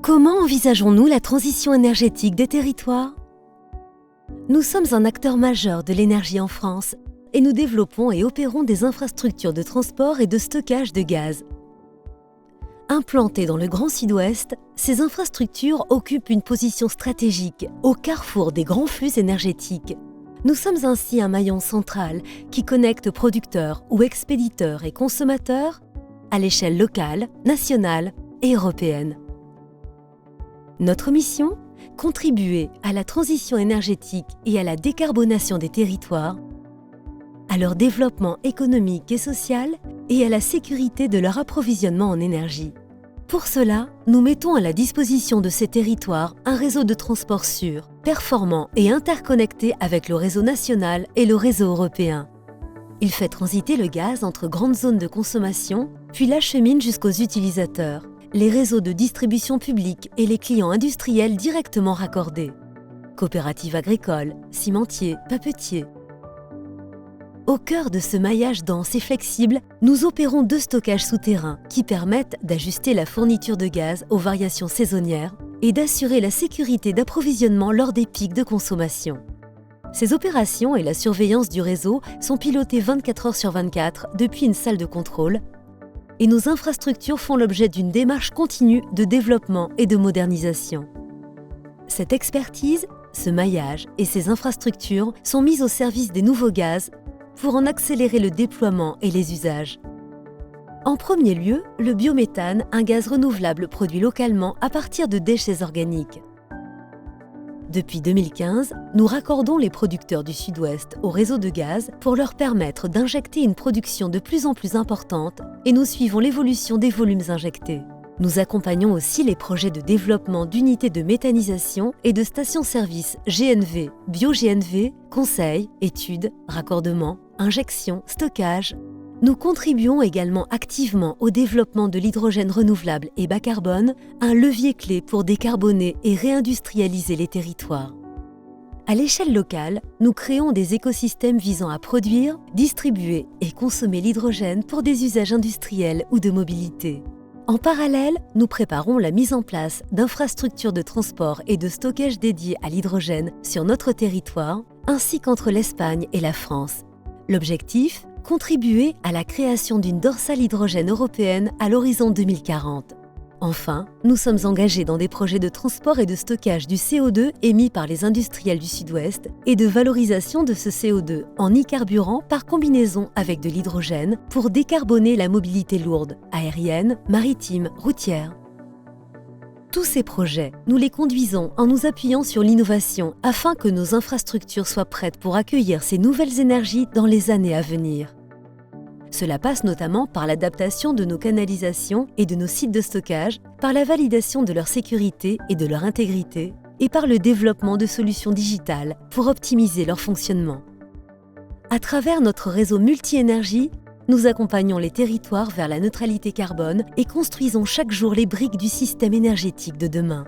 Comment envisageons-nous la transition énergétique des territoires? Nous sommes un acteur majeur de l'énergie en France et nous développons et opérons des infrastructures de transport et de stockage de gaz. Implantées dans le Grand Sud-Ouest, ces infrastructures occupent une position stratégique au carrefour des grands flux énergétiques. Nous sommes ainsi un maillon central qui connecte producteurs ou expéditeurs et consommateurs à l'échelle locale, nationale et européenne. Notre mission ? Contribuer à la transition énergétique et à la décarbonation des territoires, à leur développement économique et social et à la sécurité de leur approvisionnement en énergie. Pour cela, nous mettons à la disposition de ces territoires un réseau de transport sûr, performant et interconnecté avec le réseau national et le réseau européen. Il fait transiter le gaz entre grandes zones de consommation, puis l'achemine jusqu'aux utilisateurs, les réseaux de distribution publique et les clients industriels directement raccordés. Coopératives agricoles, cimentiers, papetiers. Au cœur de ce maillage dense et flexible, nous opérons 2 stockages souterrains qui permettent d'ajuster la fourniture de gaz aux variations saisonnières et d'assurer la sécurité d'approvisionnement lors des pics de consommation. Ces opérations et la surveillance du réseau sont pilotées 24 heures sur 24 depuis une salle de contrôle et nos infrastructures font l'objet d'une démarche continue de développement et de modernisation. Cette expertise, ce maillage et ces infrastructures sont mises au service des nouveaux gaz pour en accélérer le déploiement et les usages. En premier lieu, le biométhane, un gaz renouvelable produit localement à partir de déchets organiques. Depuis 2015, nous raccordons les producteurs du Sud-Ouest au réseau de gaz pour leur permettre d'injecter une production de plus en plus importante et nous suivons l'évolution des volumes injectés. Nous accompagnons aussi les projets de développement d'unités de méthanisation et de stations-service GNV, bio-GNV, conseils, études, raccordements, injection, stockage. Nous contribuons également activement au développement de l'hydrogène renouvelable et bas carbone, un levier clé pour décarboner et réindustrialiser les territoires. À l'échelle locale, nous créons des écosystèmes visant à produire, distribuer et consommer l'hydrogène pour des usages industriels ou de mobilité. En parallèle, nous préparons la mise en place d'infrastructures de transport et de stockage dédiées à l'hydrogène sur notre territoire, ainsi qu'entre l'Espagne et la France. L'objectif ? Contribuer à la création d'une dorsale hydrogène européenne à l'horizon 2040. Enfin, nous sommes engagés dans des projets de transport et de stockage du CO2 émis par les industriels du Sud-Ouest et de valorisation de ce CO2 en e-carburant par combinaison avec de l'hydrogène pour décarboner la mobilité lourde, aérienne, maritime, routière. Tous ces projets, nous les conduisons en nous appuyant sur l'innovation afin que nos infrastructures soient prêtes pour accueillir ces nouvelles énergies dans les années à venir. Cela passe notamment par l'adaptation de nos canalisations et de nos sites de stockage, par la validation de leur sécurité et de leur intégrité, et par le développement de solutions digitales pour optimiser leur fonctionnement. À travers notre réseau multi-énergie, nous accompagnons les territoires vers la neutralité carbone et construisons chaque jour les briques du système énergétique de demain.